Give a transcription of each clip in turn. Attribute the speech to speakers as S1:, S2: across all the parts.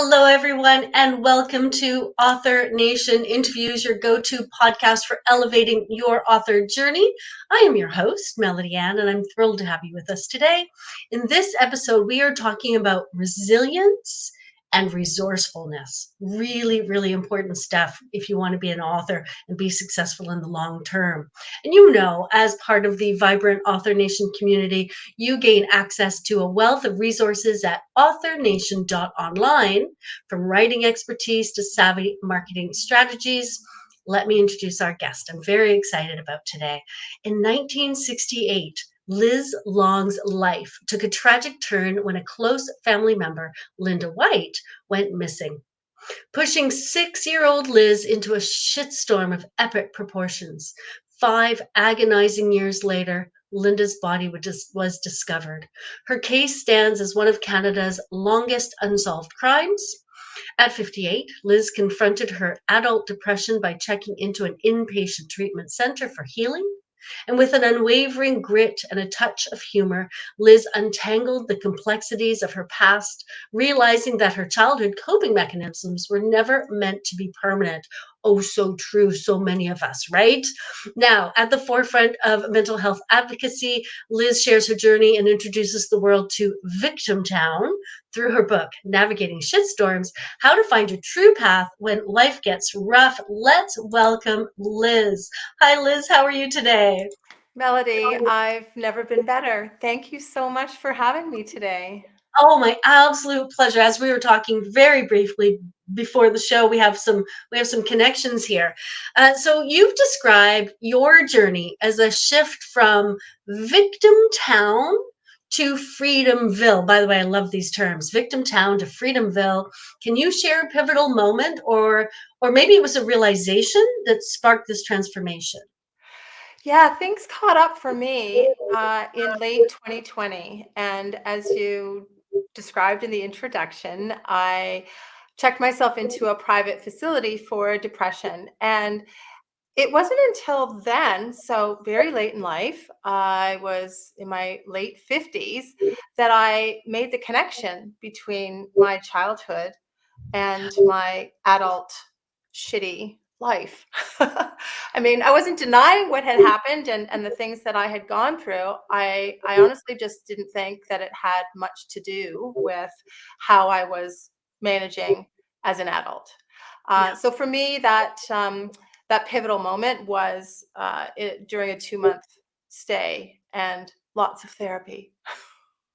S1: Hello, everyone, and welcome to Author Nation Interviews, your go-to podcast for elevating your author journey. I am your host, Melody Ann, and I'm thrilled to have you with us today. In this episode, we are talking about resilience and resourcefulness. Really, really important stuff if you want to be an author and be successful in the long term. And as part of the vibrant Author Nation community, you gain access to a wealth of resources at authornation.online, from writing expertise to savvy marketing strategies. Let me introduce our guest. I'm very excited about today. In 1968, Liz Long's life took a tragic turn when a close family member, Linda White, went missing, pushing 6-year-old Liz into a shitstorm of epic proportions. 5 agonizing years later, Linda's body was discovered. Her case stands as one of Canada's longest unsolved crimes. At 58, Liz confronted her adult depression by checking into an inpatient treatment center for healing. And with an unwavering grit and a touch of humor, Liz untangled the complexities of her past, realizing that her childhood coping mechanisms were never meant to be permanent. Oh, so true. So many of us, right? Now, at the forefront of mental health advocacy, Liz shares her journey and introduces the world to Victimtown through her book, Navigating Shitstorms: How to Find Your True Path When Life Gets Rough. Let's welcome Liz. Hi, Liz. How are you today?
S2: Melody, I've never been better. Thank you so much for having me today.
S1: Oh, my absolute pleasure. As we were talking very briefly before the show, we have some connections here. So you've described your journey as a shift from victim town to Freedomville. By the way, I love these terms, victim town to Freedomville. Can you share a pivotal moment, or maybe it was a realization that sparked this transformation?
S2: Yeah, things caught up for me in late 2020. And as you described in the introduction, I checked myself into a private facility for depression. And it wasn't until then, so very late in life, I was in my late 50s, that I made the connection between my childhood and my adult shitty life. I mean, I wasn't denying what had happened and the things that I had gone through. I honestly just didn't think that it had much to do with how I was managing as an adult.
S1: Yeah.
S2: So for me, that pivotal moment was during a 2-month stay and lots of therapy.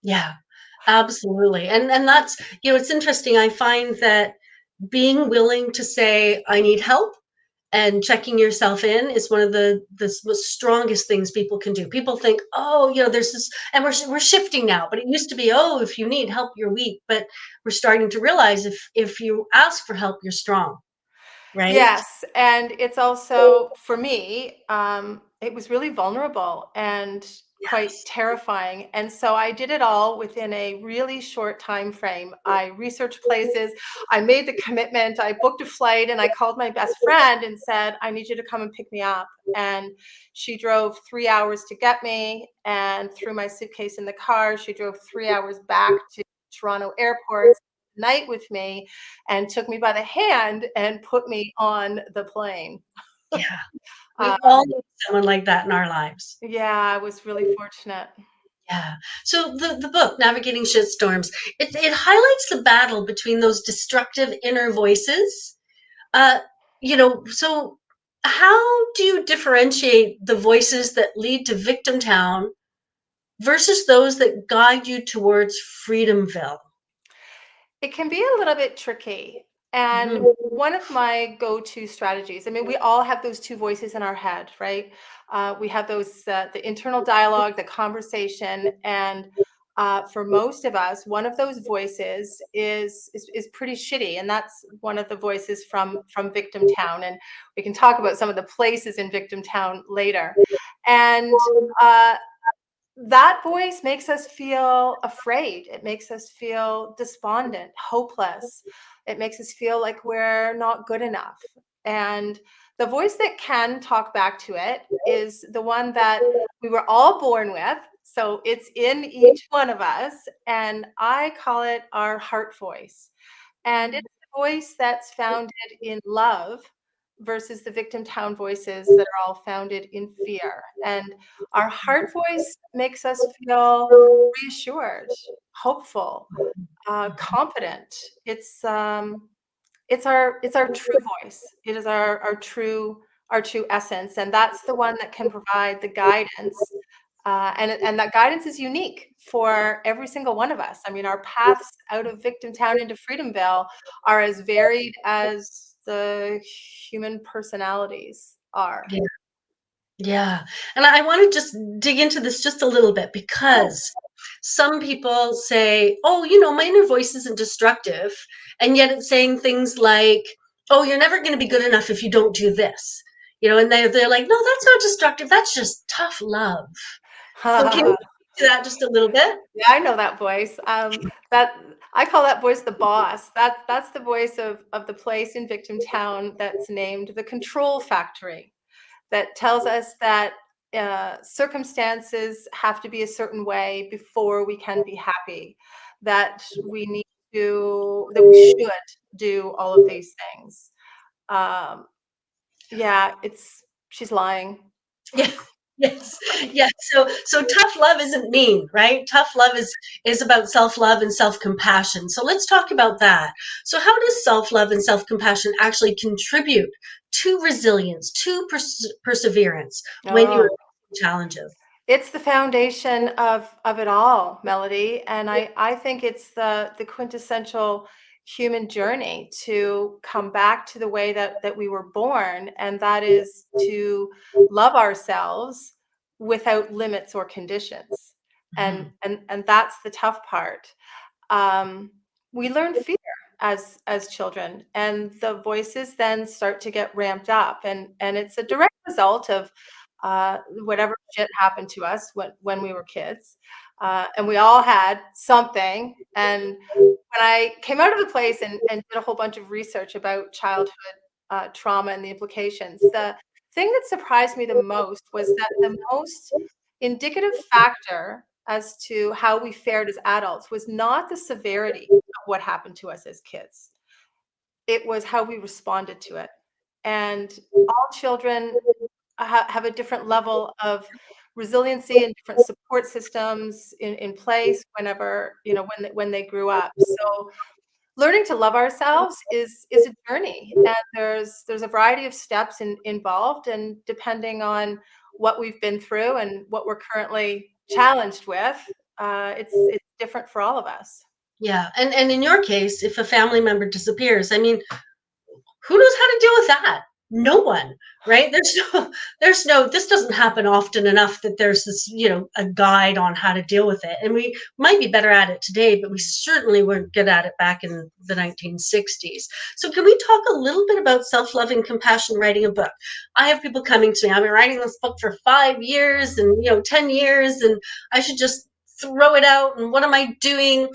S1: Yeah, absolutely. And that's, it's interesting. I find that being willing to say, I need help, and checking yourself in is one of the strongest things people can do. People think, oh, there's this, and we're shifting now, but it used to be, oh, if you need help, you're weak. But we're starting to realize if you ask for help, you're strong, right?
S2: Yes, and it's also for me, it was really vulnerable and quite
S1: Yes.
S2: terrifying. And so I did it all within a really short time frame. I researched places, I made the commitment, I booked a flight, and I called my best friend and said, I need you to come and pick me up. And she drove 3 hours to get me and threw my suitcase in the car. She drove 3 hours back to Toronto airport, night with me, and took me by the hand and put me on the plane.
S1: Yeah. We
S2: Uh,
S1: all need someone like that in our lives.
S2: yeah, I was really fortunate.
S1: Yeah. So the book, Navigating Shitstorms, it highlights the battle between those destructive inner voices. Uh, so how do you differentiate the voices that lead to Victim Town versus those that guide you towards Freedomville?
S2: It can be a little bit tricky. And
S1: Mhm.
S2: one of my go-to strategies, I mean, we all have those two voices in our head, right? We have the internal dialogue, the conversation, and for most of us, one of those voices is pretty shitty, and that's one of the voices from Victim Town. And we can talk about some of the places in Victim Town later. And uh, that voice makes us feel afraid. It makes us feel despondent, hopeless. It makes us feel like we're not good enough. And the voice that can talk back to it is the one that we were all born with. So it's in each one of us. And I call it our heart voice. And it's the voice that's founded in love versus the Victimtown voices that are all founded in fear. And our heart voice makes us feel reassured, hopeful, competent. It's our true voice. It is our true essence, and that's the one that can provide the guidance. And that guidance is unique for every single one of us. I mean, our paths out of Victimtown into Freedomville are as varied as the human personalities are.
S1: Yeah. Yeah. And I want to just dig into this just a little bit because some people say, oh, my inner voice isn't destructive. And yet it's saying things like, oh, you're never going to be good enough if you don't do this. And they're like, no, that's not destructive. That's just tough love. So can you do that just a little bit?
S2: Yeah, I know that voice. That I call that voice the boss. That's the voice of the place in Victimtown that's named the Control Factory, that tells us that circumstances have to be a certain way before we can be happy, that we should do all of these things. Yeah, she's lying.
S1: Yeah. Yes. Yes. So tough love isn't mean, right? Tough love is about self-love and self-compassion. So let's talk about that. So how does self-love and self-compassion actually contribute to resilience, to perseverance when you're
S2: Oh.
S1: facing challenges?
S2: It's the foundation of it all, Melody, and I think it's the quintessential human journey to come back to the way that we were born, and that is to love ourselves without limits or conditions. And
S1: Mhm.
S2: and that's the tough part. Um, we learn fear as children, and the voices then start to get ramped up, and it's a direct result of whatever shit happened to us when we were kids. And we all had something. And when I came out of the place and did a whole bunch of research about childhood trauma and the implications, the thing that surprised me the most was that the most indicative factor as to how we fared as adults was not the severity of what happened to us as kids. It was how we responded to it. And all children have a different level of resiliency and different support systems in place whenever, when they grew up. So learning to love ourselves is a journey, and there's a variety of steps involved, and depending on what we've been through and what we're currently challenged with, it's different for all of us.
S1: Yeah. And in your case, if a family member disappears, I mean, who knows how to deal with that? No one, right? There's no, this doesn't happen often enough that there's this, a guide on how to deal with it. And we might be better at it today, but we certainly weren't good at it back in the 1960s. So can we talk a little bit about self-love and compassion writing a book? I have people coming to me, I've been writing this book for 5 years and, 10 years, and I should just throw it out. And what am I doing?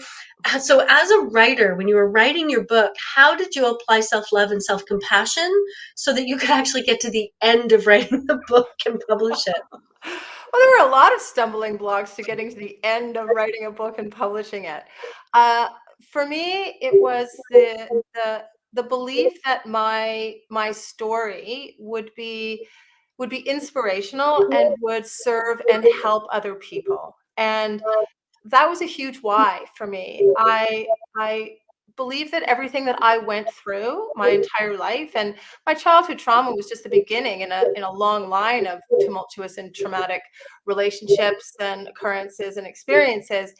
S1: So as a writer, when you were writing your book, how did you apply self-love and self-compassion so that you could actually get to the end of writing the book and publish it?
S2: Well, there were a lot of stumbling blocks to getting to the end of writing a book and publishing it. Uh, for me, it was the belief that my story would be inspirational and would serve and help other people. And that was a huge why for me. I believe that everything that I went through my entire life, and my childhood trauma was just the beginning in a long line of tumultuous and traumatic relationships and occurrences and experiences.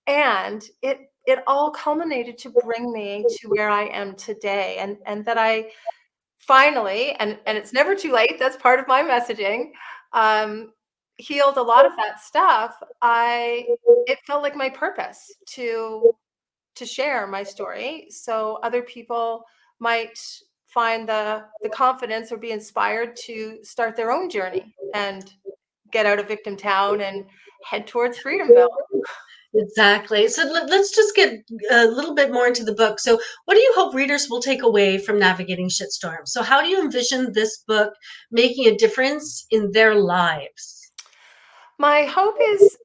S2: And it all culminated to bring me to where I am today. And that I finally, and it's never too late, that's part of my messaging, um, healed a lot of that stuff. It felt like my purpose to share my story so other people might find the confidence or be inspired to start their own journey and get out of victim town and head towards Freedomville.
S1: Exactly. So let's just get a little bit more into the book. So, what do you hope readers will take away from navigating shitstorms? So, how do you envision this book making a difference in their lives?
S2: My hope is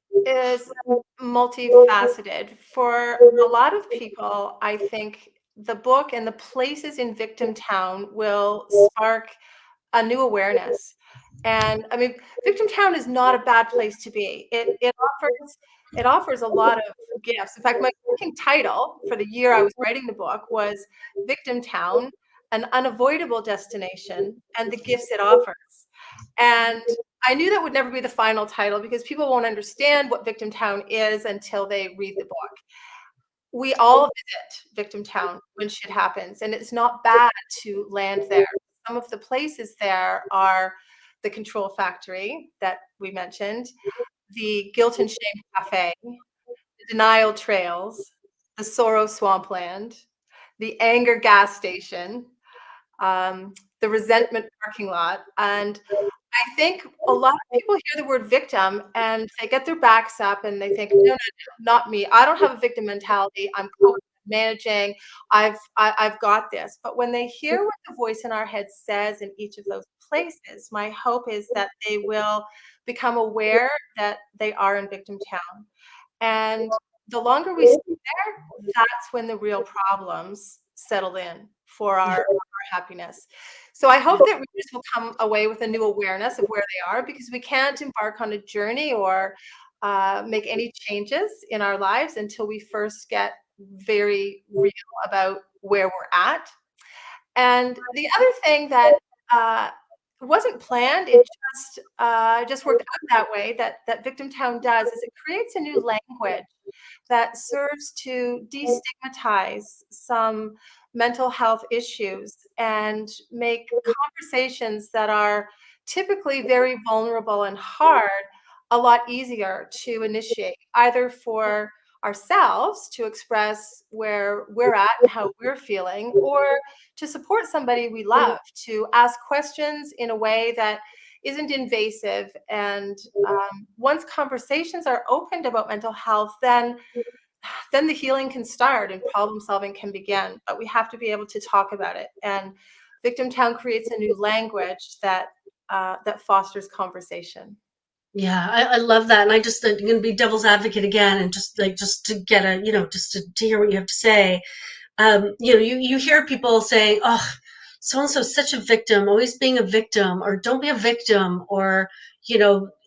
S2: multifaceted. For a lot of people, I think the book and the places in Victimtown will spark a new awareness. And I mean, Victimtown is not a bad place to be. It offers a lot of gifts. In fact, my working title for the year I was writing the book was Victimtown, an unavoidable destination and the gifts it offers. And I knew that would never be the final title because people won't understand what Victimtown is until they read the book. We all visit Victimtown when shit happens, and it's not bad to land there. Some of the places there are the Control Factory that we mentioned, the Guilt and Shame Cafe, the Denial Trails, the Sorrow Swampland, the Anger Gas Station, the Resentment Parking Lot, and I think a lot of people hear the word victim and they get their backs up and they think, no, no, no, not me. I don't have a victim mentality. I'm coping, managing. I've got this. But when they hear what the voice in our head says in each of those places, my hope is that they will become aware that they are in victim town. And the longer we stay there, that's when the real problems settle in for our happiness. So I hope that readers will come away with a new awareness of where they are, because we can't embark on a journey or make any changes in our lives until we first get very real about where we're at. And the other thing that uh, wasn't planned, it just worked out that way, that Victimtown does, is it creates a new language that serves to destigmatize some mental health issues and make conversations that are typically very vulnerable and hard a lot easier to initiate, either for ourselves to express where we're at and how we're feeling, or to support somebody we love, to ask questions in a way that isn't invasive. And once conversations are opened about mental health, then the healing can start and problem solving can begin. But we have to be able to talk about it. And Victimtown creates a new language that that fosters conversation.
S1: Yeah, I love that. And I just, I'm going to be devil's advocate again and just like, just to get a, just to hear what you have to say. You hear people saying, "Oh, so and so is such a victim, always being a victim," or "Don't be a victim," or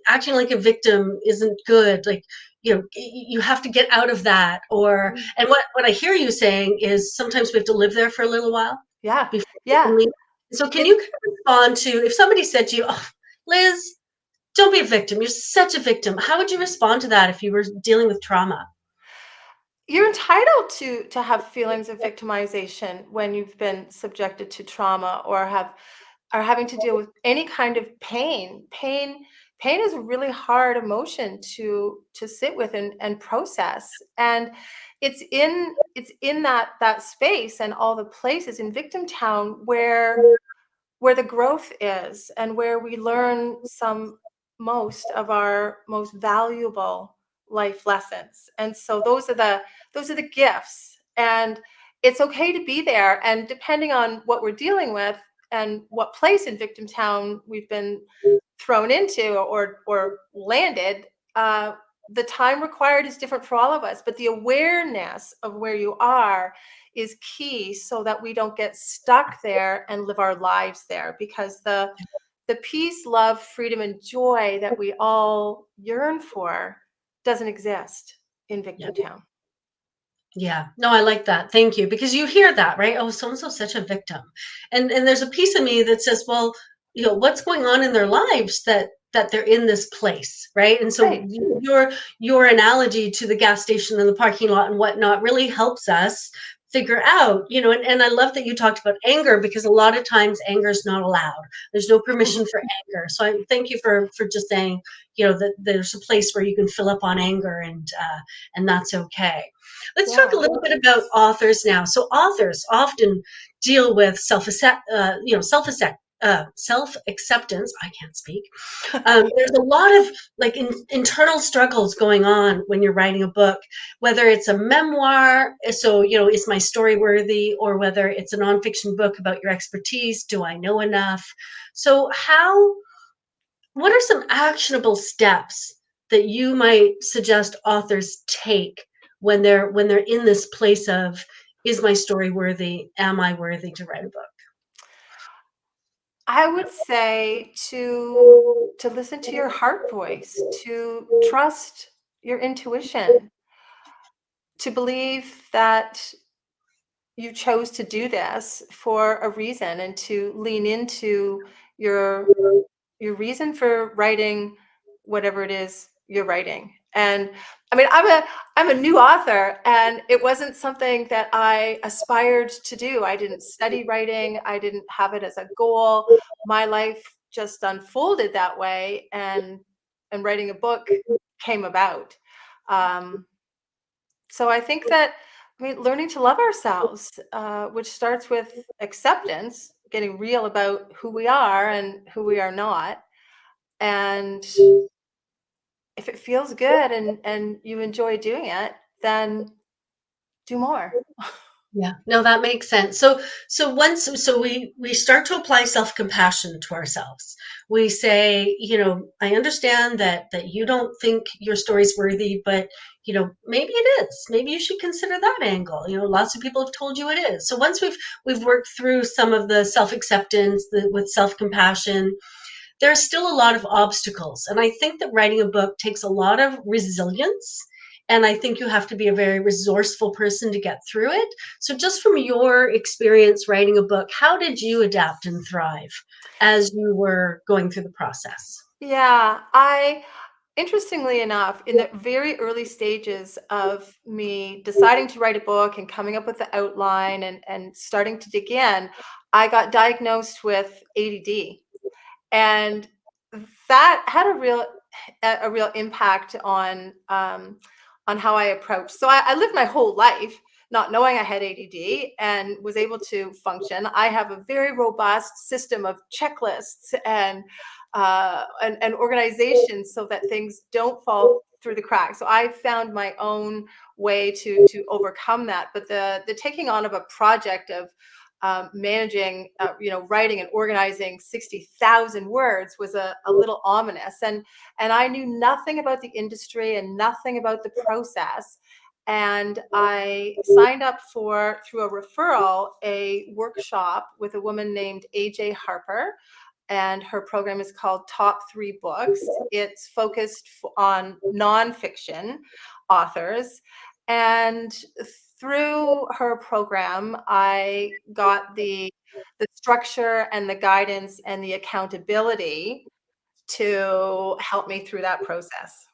S1: acting like a victim isn't good. Like, you have to get out of that. Or and what I hear you saying is sometimes we have to live there for a little while
S2: Yeah,
S1: before we
S2: yeah.
S1: can leave. So, can
S2: It's
S1: you kind of respond to if somebody said to you, "Oh, Liz, don't be a victim. You're such a victim." How would you respond to that if you were dealing with trauma?
S2: You're entitled to have feelings of victimization when you've been subjected to trauma or are having to deal with any kind of pain. Pain is a really hard emotion to sit with and process. And it's in that space and all the places in Victim Town where the growth is and where we learn some most of our most valuable life lessons. And so those are the gifts, and it's okay to be there. And depending on what we're dealing with and what place in Victim Town we've been thrown into or landed, the time required is different for all of us. But the awareness of where you are is key, so that we don't get stuck there and live our lives there, because the peace, love, freedom, and joy that we all yearn for doesn't exist in
S1: Yeah.
S2: Victim Town.
S1: Yeah. No, I like that. Thank you. Because you hear that, right? Oh, so and so's such a victim. And there's a piece of me that says, well, what's going on in their lives that they're in this place, right? And so
S2: Right.
S1: your analogy to the gas station and the parking lot and whatnot really helps us figure out, and I love that you talked about anger, because a lot of times anger is not allowed. There's no permission for anger. So I thank you for just saying, that there's a place where you can fill up on anger, and that's okay. Let's talk a
S2: Yeah.
S1: little bit about authors now. So authors often deal with self acceptance. I can't speak. There's a lot of like internal struggles going on when you're writing a book, whether it's a memoir. So is my story worthy, or whether it's a nonfiction book about your expertise. Do I know enough? So what are some actionable steps that you might suggest authors take when they're in this place of is my story worthy? Am I worthy to write a book?
S2: I would say to listen to your heart voice, to trust your intuition, to believe that you chose to do this for a reason and to lean into your your reason for writing whatever it is you're writing. And I mean, I'm a new author, and it wasn't something that I aspired to do. I didn't study writing. I didn't have it as a goal. My life just unfolded that way, and writing a book came about. Um, so I think that, I mean, learning to love ourselves, which starts with acceptance, getting real about who we are and who we are not. And if it feels good and you enjoy doing it, then do more.
S1: Yeah, no, that makes sense. So we start to apply self-compassion to ourselves. We say, I understand that you don't think your story's worthy, but maybe it is. Maybe you should consider that angle. Lots of people have told you it is. So once we've worked through some of the self-acceptance, with self-compassion, there's still a lot of obstacles. And I think that writing a book takes a lot of resilience. And I think you have to be a very resourceful person to get through it. So, just from your experience writing a book, how did you adapt and thrive as you were going through the process?
S2: Yeah, interestingly enough, in the very early stages of me deciding to write a book and coming up with the outline and starting to dig in, I got diagnosed with ADD. And that had a real impact on how I approach. So I lived my whole life not knowing I had ADD and was able to function. I have a very robust system of checklists and organization so that things don't fall through the cracks. So I found my own way to overcome that. But the taking on of a project of managing, writing and organizing 60,000 words was a little ominous. And I knew nothing about the industry and nothing about the process. And I signed up for, through a referral, a workshop with a woman named AJ Harper. And her program is called Top 3 Books. It's focused on nonfiction authors. And through her program, I got the structure and the guidance and the accountability to help me through that process.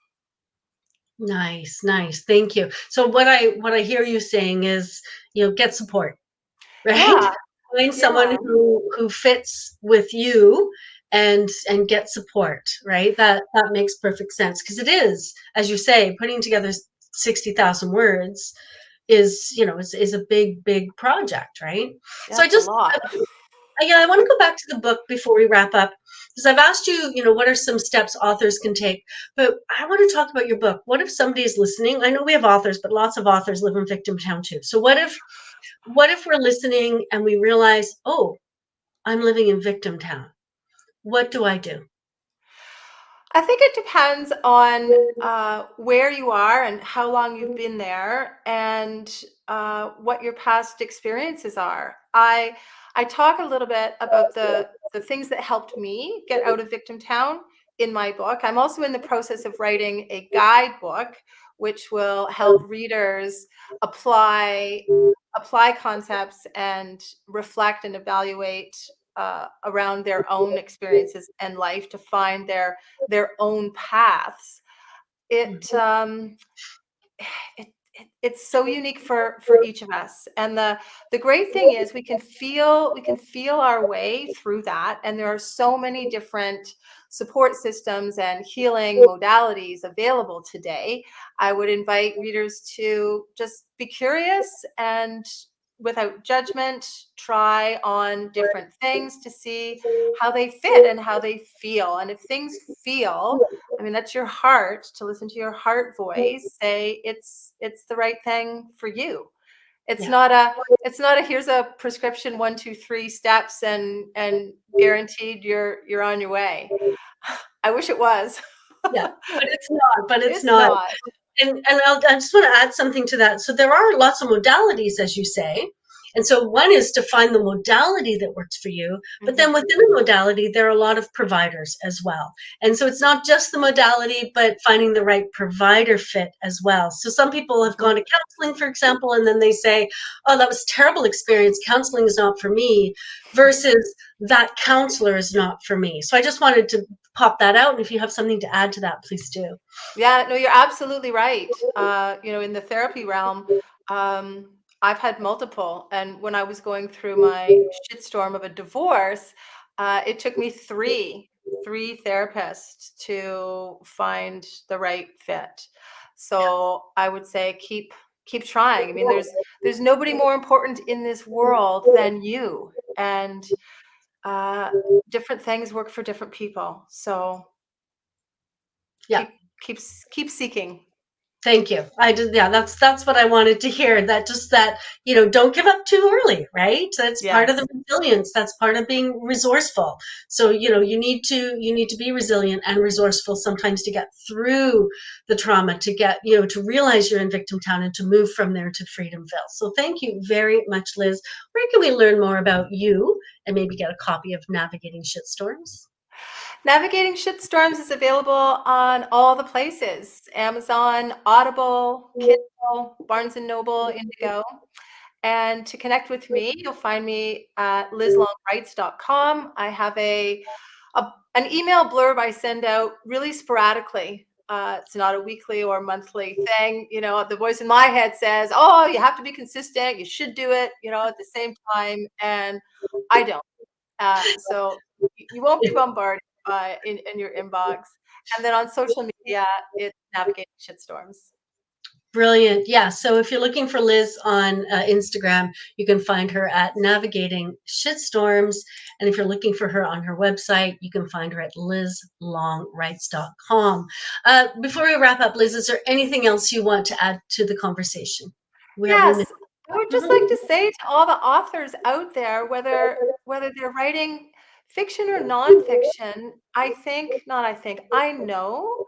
S1: Nice, nice. Thank you. So what I hear you saying is, get support. Right?
S2: Yeah,
S1: Find someone
S2: yeah,
S1: who fits with you and get support, right? That makes perfect sense because it is, as you say, putting together 60,000 words is a big project, right?
S2: yeah,
S1: So
S2: it's a lot.
S1: yeah, I want to go back to the book before we wrap up because I've asked you, what are some steps authors can take? But I want to talk about your book. What if somebody is listening? I know we have authors, but lots of authors live in Victimtown too. So what if we're listening and we realize, oh, I'm living in Victimtown. What do I do?
S2: I think it depends on where you are and how long you've been there, and what your past experiences are. I talk a little bit about the things that helped me get out of Victim Town in my book. I'm also in the process of writing a guidebook, which will help readers apply concepts and reflect and evaluate around their own experiences and life to find their own paths. It it's so unique for each of us, and the great thing is we can feel our way through that, and there are so many different support systems and healing modalities available today. I would invite readers to just be curious and, without judgment, try on different things to see how they fit and how they feel. And if things feel, I mean, that's your heart, to listen to your heart voice say it's the right thing for you. It's
S1: Yeah,
S2: not a it's not a here's a prescription, 1, 2, 3 steps and guaranteed you're on your way. I wish it was.
S1: yeah, but it's not. But it's
S2: It's
S1: not.
S2: not.
S1: I just want to add something to that. So there are lots of modalities, as you say. And so one is to find the modality that works for you, but then within a modality, there are a lot of providers as well. And so it's not just the modality, but finding the right provider fit as well. So some people have gone to counseling, for example, and then they say, oh, that was a terrible experience. Counseling is not for me, versus that counselor is not for me. So I just wanted to pop that out. And if you have something to add to that, please do.
S2: Yeah, no, you're absolutely right. In the therapy realm, I've had multiple, and when I was going through my shitstorm of a divorce, it took me three therapists to find the right fit. So I would say keep trying. I mean, there's nobody more important in this world than you, and uh, different things work for different people. So
S1: Yeah.
S2: keep seeking.
S1: Thank you. Yeah, that's what I wanted to hear. That just that, don't give up too early, right? That's part of the
S2: Yes.
S1: resilience. That's part of being resourceful. So, you need to be resilient and resourceful sometimes to get through the trauma, to get, to realize you're in Victimtown and to move from there to Freedomville. So thank you very much, Liz. Where can we learn more about you and maybe get a copy of Navigating Shitstorms?
S2: Navigating Shitstorms is available on all the places: Amazon, Audible, Kindle, Barnes& and Noble, Indigo. And to connect with me, you'll find me at lizlongwrites.com. I have an email blurb I send out really sporadically. It's not a weekly or monthly thing. The voice in my head says, oh, you have to be consistent. You should do it, at the same time. And I don't. So you won't be bombarded in your inbox. And then on social media, it's Navigating Shitstorms.
S1: Brilliant. Yeah. So if you're looking for Liz on Instagram, you can find her at Navigating Shitstorms. And if you're looking for her on her website, you can find her at lizlongwrites.com. Before we wrap up, Liz, is there anything else you want to add to the conversation? We have a minute.
S2: Yes, I would just like to say to all the authors out there, whether they're writing fiction or nonfiction, I know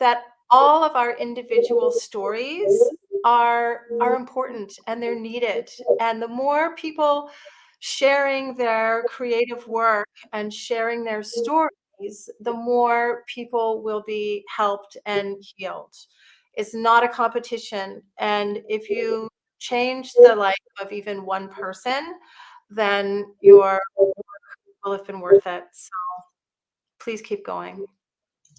S2: that all of our individual stories are important and they're needed. And the more people sharing their creative work and sharing their stories, the more people will be helped and healed. It's not a competition. And if you change the life of even one person, then your work will have been worth it. So please keep going.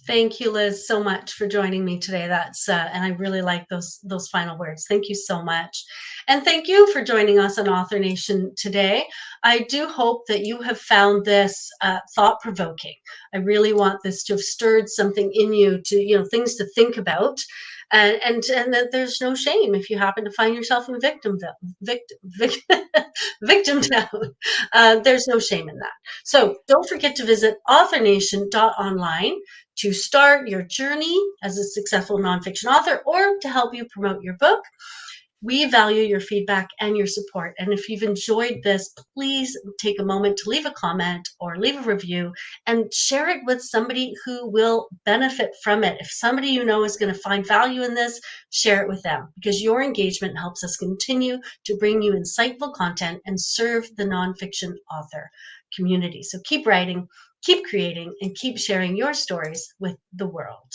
S1: Thank you, Liz, so much for joining me today. And I really like those final words. Thank you so much, and thank you for joining us on Author Nation today. I do hope that you have found this thought provoking. I really want this to have stirred something in you, to things to think about, and that there's no shame if you happen to find yourself in victim town. There's no shame in that. So don't forget to visit authornation.online to start your journey as a successful nonfiction author or to help you promote your book. We value your feedback and your support. And if you've enjoyed this, please take a moment to leave a comment or leave a review and share it with somebody who will benefit from it. If somebody you know is going to find value in this, share it with them, because your engagement helps us continue to bring you insightful content and serve the nonfiction author community. So keep writing, keep creating, and keep sharing your stories with the world.